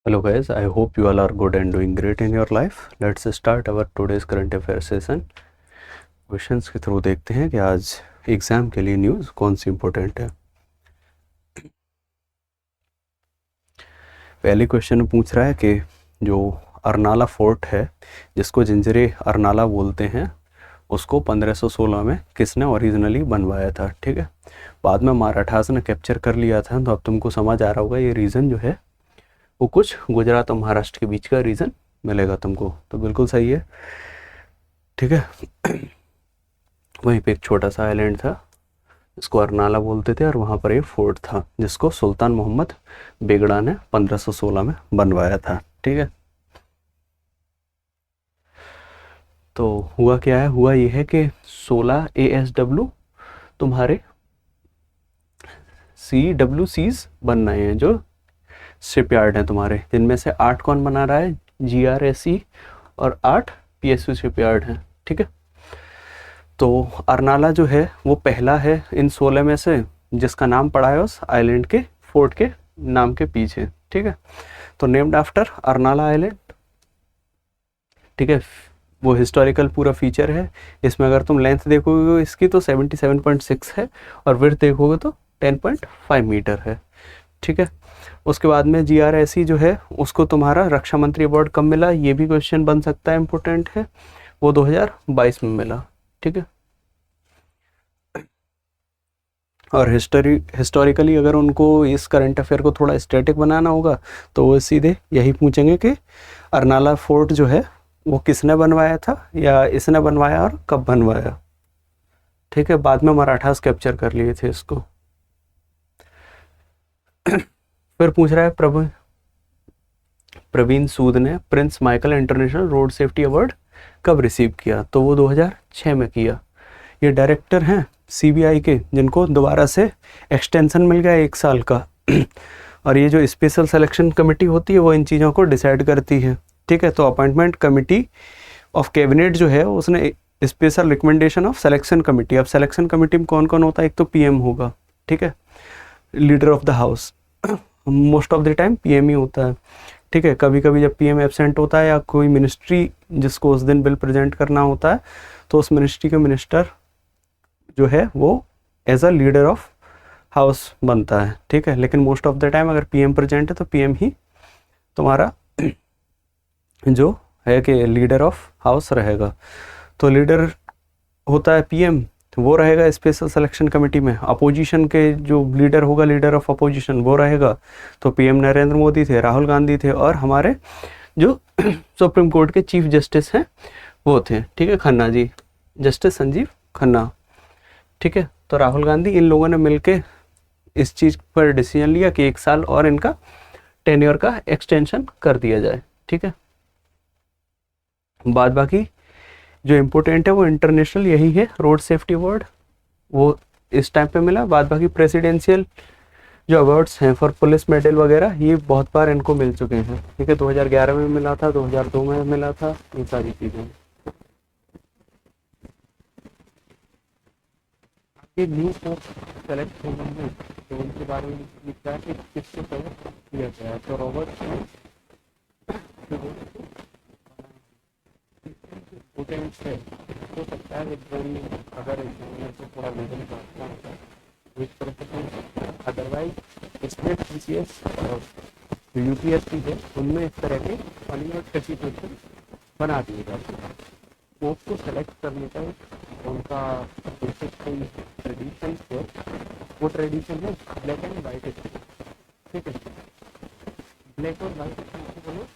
Hello guys, I hope you all are good and doing great in your life. Let's start our today's current affair session. Questions के through देखते हैं कि आज exam के लिए news कौन सी important है। पहले क्वेश्चन पूछ रहा है कि जो अरनाला फोर्ट है जिसको जिंजरे अरनाला बोलते हैं उसको 1516 में किसने ओरिजिनली बनवाया था। ठीक है, बाद में मराठास ने कैप्चर कर लिया था। तो अब तुमको समझ आ रहा होगा ये रीज़न जो है वो कुछ गुजरात और महाराष्ट्र के बीच का रीज़न मिलेगा तुमको, तो बिल्कुल सही है। ठीक है, वहीं पे एक छोटा सा आइलैंड था जिसको अरनाला बोलते थे और वहाँ पर एक फोर्ट था जिसको सुल्तान मोहम्मद बेगड़ा ने 1516 में बनवाया था। ठीक है, तो हुआ क्या है, हुआ ये है कि 16 ASW तुम्हारे CWCs बन रहे हैं जो शिपयार्ड हैं तुम्हारे, जिनमें से 8 कौन बना रहा है, GRSE, और 8 PSU शिपयार्ड हैं। ठीक है, तो अरनाला जो है वो पहला है इन 16 में से जिसका नाम पड़ा है उस आइलैंड के फोर्ट के नाम के पीछे। ठीक है, तो नेम्ड आफ्टर अरनाला आइलैंड। ठीक है, वो हिस्टोरिकल पूरा फीचर है। इसमें अगर तुम लेंथ देखोगे इसकी तो 77.6 है और विड्थ देखोगे तो 10.5 मीटर है। ठीक है, उसके बाद में GRSE जो है उसको तुम्हारा रक्षा मंत्री अवार्ड कब मिला, ये भी क्वेश्चन बन सकता है, इम्पोर्टेंट है। वो 2022 में मिला। ठीक है, और हिस्टोरिकली अगर उनको इस करंट अफेयर को थोड़ा स्टैटिक बनाना होगा तो वो सीधे यही पूछेंगे कि अरनाला फोर्ट जो है वो किसने बनवाया था या इसने बनवाया और कब बनवाया। ठीक है, बाद में मराठास कैप्चर कर लिए थे इसको। फिर पूछ रहा है प्रवीण सूद ने Prince Michael international road safety award कब रिसीव किया, तो वो 2006 में किया। ये डायरेक्टर हैं CBI के जिनको दोबारा से एक्सटेंशन मिल गया 1 साल का और ये जो स्पेशल सिलेक्शन कमेटी होती है वो इन चीज़ों को डिसाइड करती है। ठीक है, तो अपॉइंटमेंट कमेटी ऑफ कैबिनेट जो है उसने special recommendation of selection committee. अब सिलेक्शन कमेटी में कौन कौन होता है, एक तो PM होगा, ठीक है, leader of the house, most of the time PM ही होता है। ठीक है, कभी कभी जब PM एब्सेंट होता है या कोई मिनिस्ट्री जिसको उस दिन बिल प्रेजेंट करना होता है तो उस मिनिस्ट्री के मिनिस्टर जो है वो as a leader of house बनता है। ठीक है, लेकिन मोस्ट ऑफ द टाइम अगर PM प्रेजेंट है तो PM ही तुम्हारा जो है कि लीडर ऑफ हाउस रहेगा। तो लीडर होता है PM, वो रहेगा स्पेशल सिलेक्शन कमेटी में। अपोजिशन के जो लीडर होगा, लीडर ऑफ अपोजिशन, वो रहेगा। तो PM नरेंद्र मोदी थे, राहुल गांधी थे, और हमारे जो सुप्रीम कोर्ट के चीफ जस्टिस हैं वो थे, ठीक है, खन्ना जी, जस्टिस संजीव खन्ना। ठीक है, तो राहुल गांधी इन लोगों ने मिलके इस चीज़ पर डिसीजन लिया कि 1 साल और इनका टेन्योर का एक्सटेंशन कर दिया जाए। ठीक है, बाद बाकी जो इम्पोर्टेंट है वो इंटरनेशनल यही है, रोड सेफ्टी अवार्ड, वो इस टाइम पे मिला। बाद बाकी प्रेसिडेंशियल जो अवार्ड्स हैं फॉर पुलिस मेडल वगैरह ये बहुत बार इनको मिल चुके हैं। ठीक है, 2011 में मिला था, 2002 में मिला था, ये सारी चीज़ें। ये न्यू पोस्ट सेलेक्ट हो गए हैं तो उनके बारे में लिखा है कि किससे सेलेक्ट किया गया है। तो रॉबर्ट स्टूडेंट्स है, हो सकता है अगर एग्जामिनर से थोड़ा लेवल बढ़ता होता है इस तरह से। अदरवाइज स्टेट PCS और जो UPSC है उनमें इस तरह के फनी और ट्रिकी क्वेश्चन बना दिए जाते हैं। पोस्ट को सेलेक्ट करने का उनका बेसिक कोई ट्रेडिशन है, वो ट्रेडिशन है ब्लैक एंड वाइट। ठीक है, ब्लैक और वाइट बोलो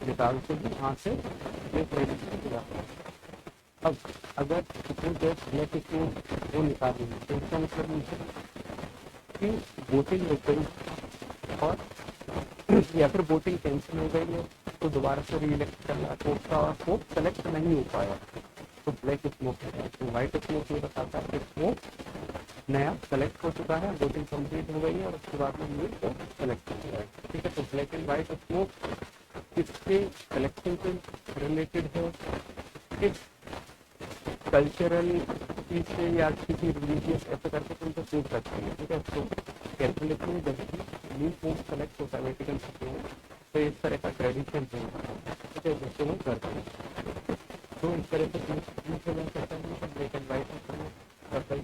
निकाल के भी वहाँ से ये ट्रेडिशन दिया। अब अगर ब्लैक को वो निकालेंगे तो इसका मतलब नहीं कि वोटिंग हो गई और या फिर वोटिंग कैंसिल हो गई है तो दोबारा से रीइलेक्ट करना, तो उसका वो सेलेक्ट नहीं हो पाया तो ब्लैक स्मोक है। तो वाइट स्मोक ये बताता है कि स्मोक नया सेलेक्ट हो चुका है, वोटिंग कंप्लीट हो गई है और उसके बाद में ये तो सेलेक्ट हो गया है। ठीक है, तो ब्लैक एंड वाइट स्मोक किसके सिलेक्शन से रिलेटेड है, किस कल्चरल चीज से या किसी रिलीजियस ऐसे करके तुमको पूछ सकते हैं। ठीक है, तो कैलकुलेशन जब भी ग्रीन फोम सेलेक्ट होता है वेटिकन सिटी में, तो इस तरह का ट्रेडिशन है, ठीक है, जिसको वो करते हैं। तो इस तरह से पूछा जा सकता है, ब्लैक एंड व्हाइट करता ही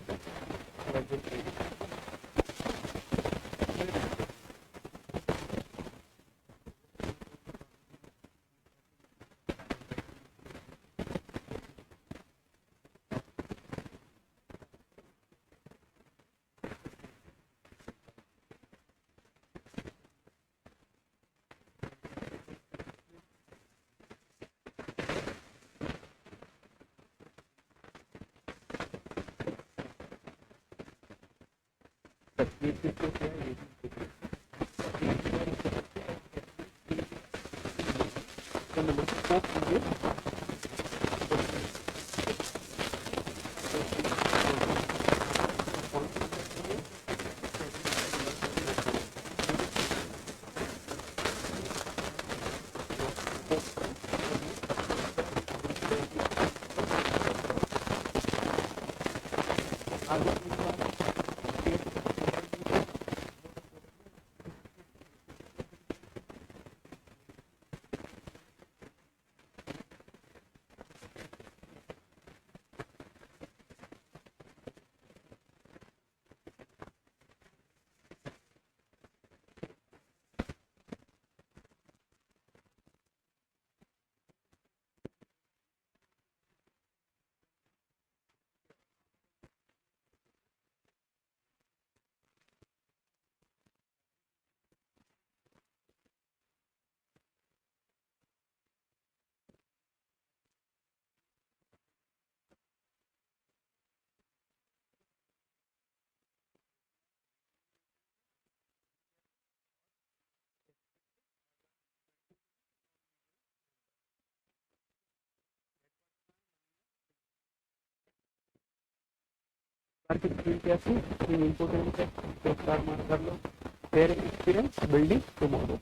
तस्वीर किसको क्या है, ये तो नंबर फोर कीजिए। मार्केट कैसी इम्पोर्टेंट है, तो स्टार मार्क कर लो। फिर एक्सपीरियंस बिल्डिंग टुमारो।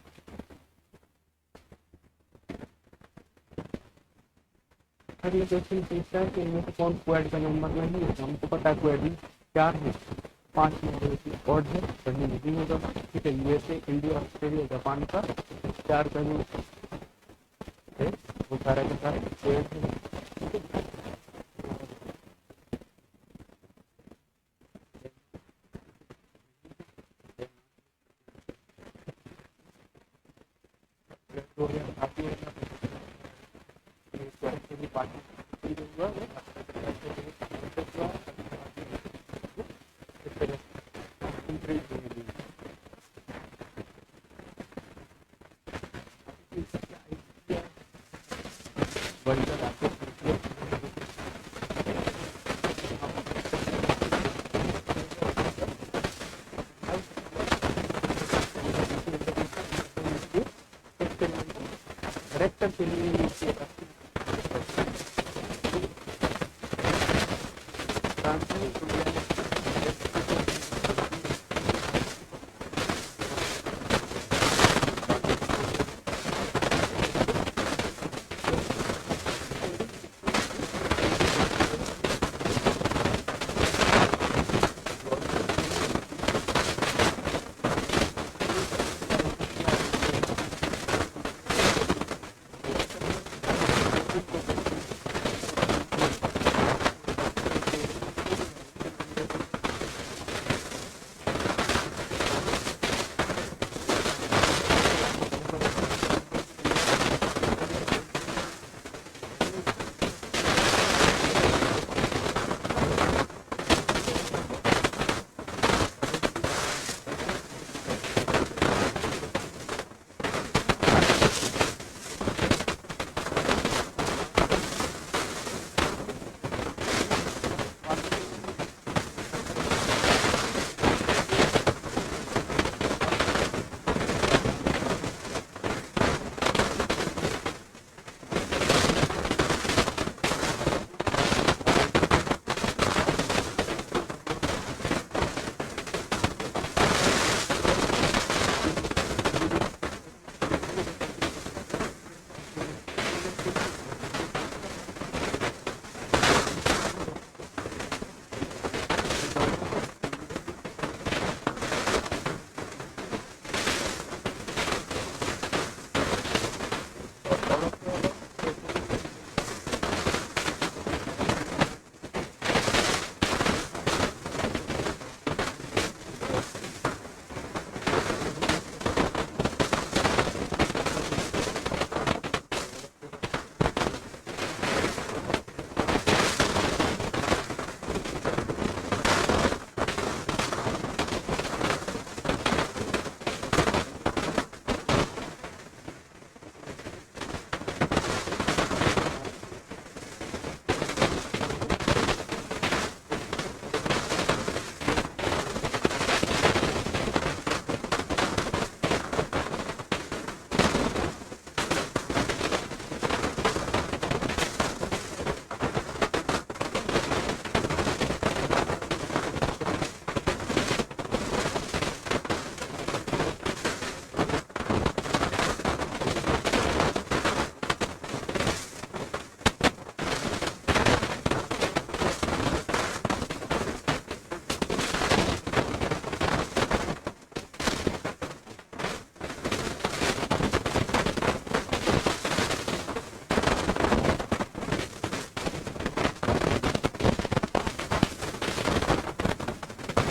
अगले क्वेश्चन पूछता है कि इनमें से कौन क्वेड का नंबर नहीं है, हमको पता है क्वेड में 4 है, 5 नंबर ऑड है, कहीं नहीं होगा, ठीक है। यूएसए, इंडिया, ऑस्ट्रेलिया, जापान का 4 कहीं है, वो सारा का सारा क्वेड है। हो गया काफी करेक्टर के लिए